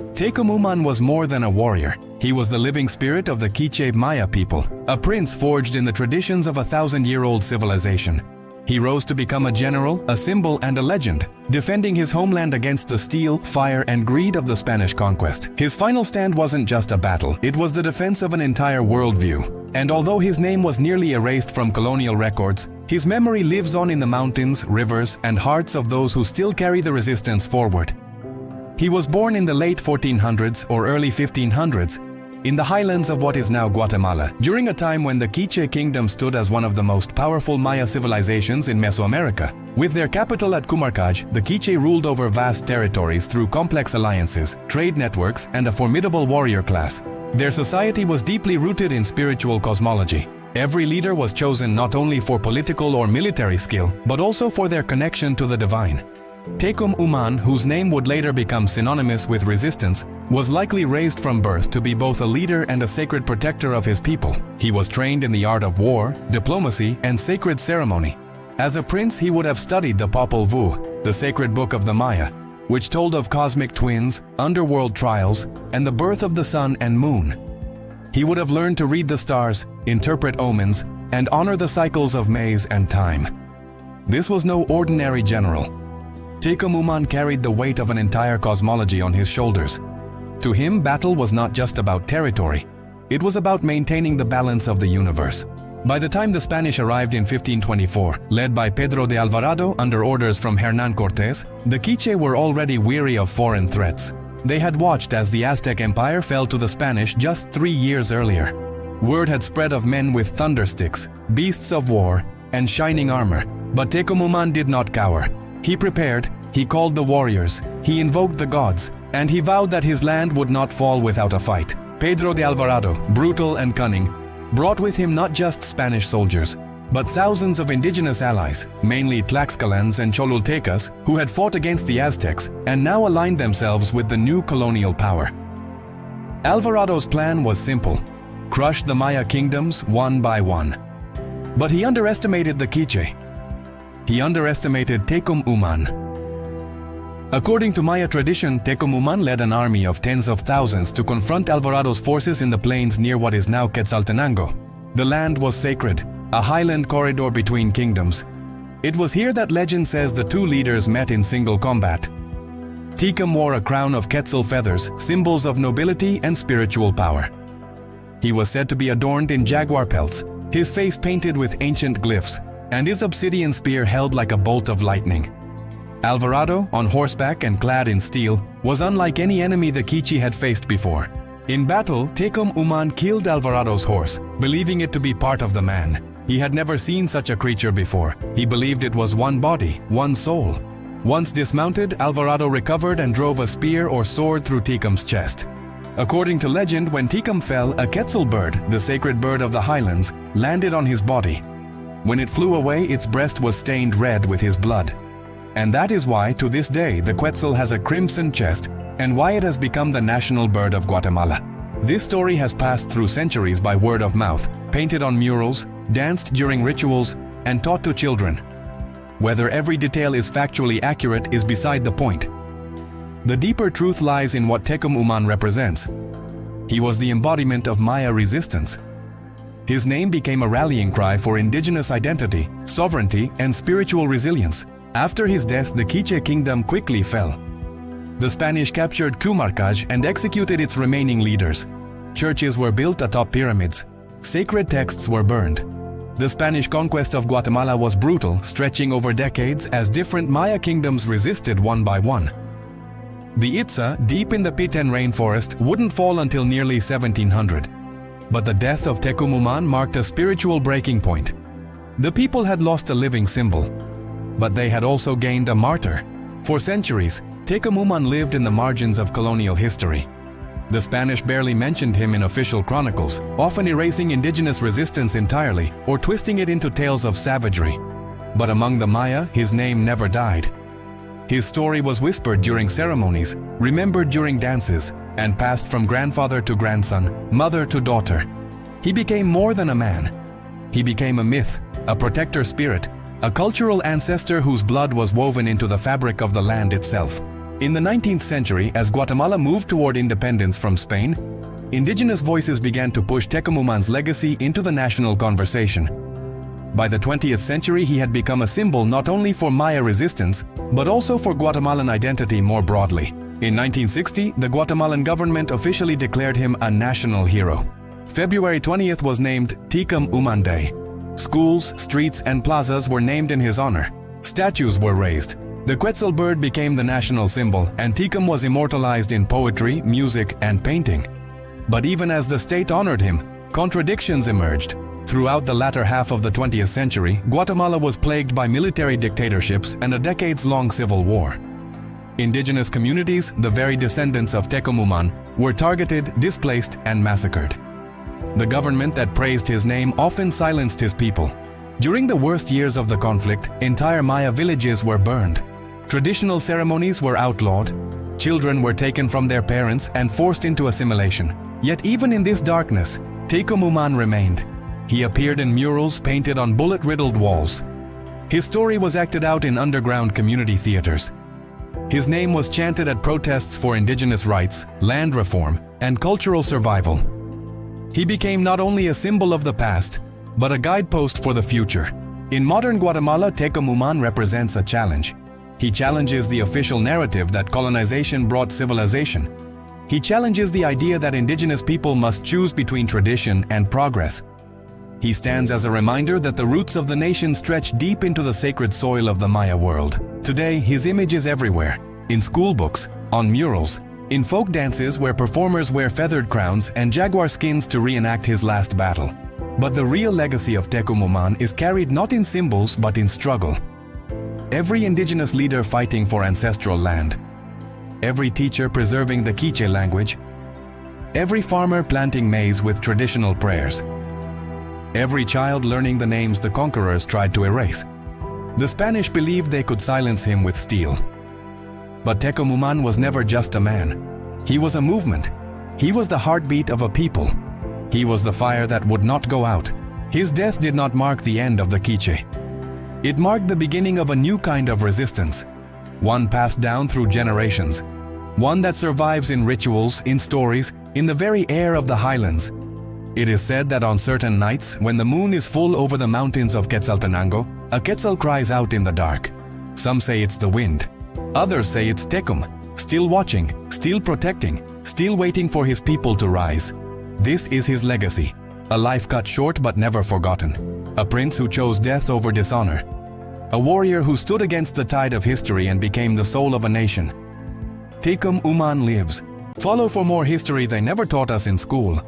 Tecum Uman was more than a warrior. He was the living spirit of the K'icheʼ Maya people, a prince forged in the traditions of a thousand-year-old civilization. He rose to become a general, a symbol, and a legend, defending his homeland against the steel, fire, and greed of the Spanish conquest. His final stand wasn't just a battle, it was the defense of an entire worldview. And although his name was nearly erased from colonial records, his memory lives on in the mountains, rivers, and hearts of those who still carry the resistance forward. He was born in the late 1400s or early 1500s, in the highlands of what is now Guatemala, during a time when the K'icheʼ kingdom stood as one of the most powerful Maya civilizations in Mesoamerica. With their capital at Cumarcaj, the K'icheʼ ruled over vast territories through complex alliances, trade networks, and a formidable warrior class. Their society was deeply rooted in spiritual cosmology. Every leader was chosen not only for political or military skill, but also for their connection to the divine. Tecum Uman, whose name would later become synonymous with resistance, was likely raised from birth to be both a leader and a sacred protector of his people. He was trained in the art of war, diplomacy, and sacred ceremony. As a prince, he would have studied the Popol Vuh, the sacred book of the Maya, which told of cosmic twins, underworld trials, and the birth of the sun and moon. He would have learned to read the stars, interpret omens, and honor the cycles of maize and time. This was no ordinary general. Tecum Uman carried the weight of an entire cosmology on his shoulders. To him, battle was not just about territory. It was about maintaining the balance of the universe. By the time the Spanish arrived in 1524, led by Pedro de Alvarado under orders from Hernán Cortés, the K'icheʼ were already weary of foreign threats. They had watched as the Aztec Empire fell to the Spanish just 3 years earlier. Word had spread of men with thundersticks, beasts of war, and shining armor. But Tecum Uman did not cower. He prepared, he called the warriors, he invoked the gods, and he vowed that his land would not fall without a fight. Pedro de Alvarado, brutal and cunning, brought with him not just Spanish soldiers, but thousands of indigenous allies, mainly Tlaxcalans and Cholultecas, who had fought against the Aztecs and now aligned themselves with the new colonial power. Alvarado's plan was simple: crush the Maya kingdoms one by one. But he underestimated the K'icheʼ. He underestimated Tecum Uman. According to Maya tradition, Tecum Uman led an army of tens of thousands to confront Alvarado's forces in the plains near what is now Quetzaltenango. The land was sacred, a highland corridor between kingdoms. It was here that legend says the two leaders met in single combat. Tecum wore a crown of Quetzal feathers, symbols of nobility and spiritual power. He was said to be adorned in jaguar pelts, his face painted with ancient glyphs, and his obsidian spear held like a bolt of lightning. Alvarado, on horseback and clad in steel, was unlike any enemy the K'icheʼ had faced before. In battle, Tecum Uman killed Alvarado's horse, believing it to be part of the man. He had never seen such a creature before. He believed it was one body, one soul. Once dismounted, Alvarado recovered and drove a spear or sword through Tecum's chest. According to legend, when Tecum fell, a Quetzal bird, the sacred bird of the highlands, landed on his body. When it flew away, its breast was stained red with his blood. And that is why, to this day, the Quetzal has a crimson chest and why it has become the national bird of Guatemala. This story has passed through centuries by word of mouth, painted on murals, danced during rituals, and taught to children. Whether every detail is factually accurate is beside the point. The deeper truth lies in what Tecum Uman represents. He was the embodiment of Maya resistance. His name became a rallying cry for indigenous identity, sovereignty, and spiritual resilience. After his death, the K'icheʼ kingdom quickly fell. The Spanish captured Cumarcaj and executed its remaining leaders. Churches were built atop pyramids. Sacred texts were burned. The Spanish conquest of Guatemala was brutal, stretching over decades as different Maya kingdoms resisted one by one. The Itza, deep in the Piten rainforest, wouldn't fall until nearly 1700. But the death of Tecum Uman marked a spiritual breaking point. The people had lost a living symbol, but they had also gained a martyr. For centuries, Tecum Uman lived in the margins of colonial history. The Spanish barely mentioned him in official chronicles, often erasing indigenous resistance entirely or twisting it into tales of savagery. But among the Maya, his name never died. His story was whispered during ceremonies, remembered during dances, and passed from grandfather to grandson, mother to daughter. He became more than a man. He became a myth, a protector spirit, a cultural ancestor whose blood was woven into the fabric of the land itself. In the 19th century, as Guatemala moved toward independence from Spain, indigenous voices began to push Tecum Uman's legacy into the national conversation. By the 20th century, he had become a symbol not only for Maya resistance, but also for Guatemalan identity more broadly. In 1960, the Guatemalan government officially declared him a national hero. February 20th was named Tecum Uman Day. Schools, streets, and plazas were named in his honor. Statues were raised. The Quetzal bird became the national symbol, and Tecum was immortalized in poetry, music, and painting. But even as the state honored him, contradictions emerged. Throughout the latter half of the 20th century, Guatemala was plagued by military dictatorships and a decades-long civil war. Indigenous communities, the very descendants of Tecum Uman, were targeted, displaced, and massacred. The government that praised his name often silenced his people. During the worst years of the conflict, entire Maya villages were burned. Traditional ceremonies were outlawed. Children were taken from their parents and forced into assimilation. Yet even in this darkness, Tecum Uman remained. He appeared in murals painted on bullet-riddled walls. His story was acted out in underground community theaters. His name was chanted at protests for indigenous rights, land reform, and cultural survival. He became not only a symbol of the past, but a guidepost for the future. In modern Guatemala, Tecum Uman represents a challenge. He challenges the official narrative that colonization brought civilization. He challenges the idea that indigenous people must choose between tradition and progress. He stands as a reminder that the roots of the nation stretch deep into the sacred soil of the Maya world. Today, his image is everywhere, in school books, on murals, in folk dances where performers wear feathered crowns and jaguar skins to reenact his last battle. But the real legacy of Tecum Uman is carried not in symbols but in struggle. Every indigenous leader fighting for ancestral land, every teacher preserving the K'icheʼ language, every farmer planting maize with traditional prayers, every child learning the names the conquerors tried to erase. The Spanish believed they could silence him with steel. But Tecum Uman was never just a man. He was a movement. He was the heartbeat of a people. He was the fire that would not go out. His death did not mark the end of the K'icheʼ. It marked the beginning of a new kind of resistance, one passed down through generations, one that survives in rituals, in stories, in the very air of the highlands. It is said that on certain nights, when the moon is full over the mountains of Quetzaltenango, a Quetzal cries out in the dark. Some say it's the wind. Others say it's Tecum, still watching, still protecting, still waiting for his people to rise. This is his legacy, a life cut short but never forgotten. A prince who chose death over dishonor. A warrior who stood against the tide of history and became the soul of a nation. Tecum Uman lives. Follow for more history they never taught us in school.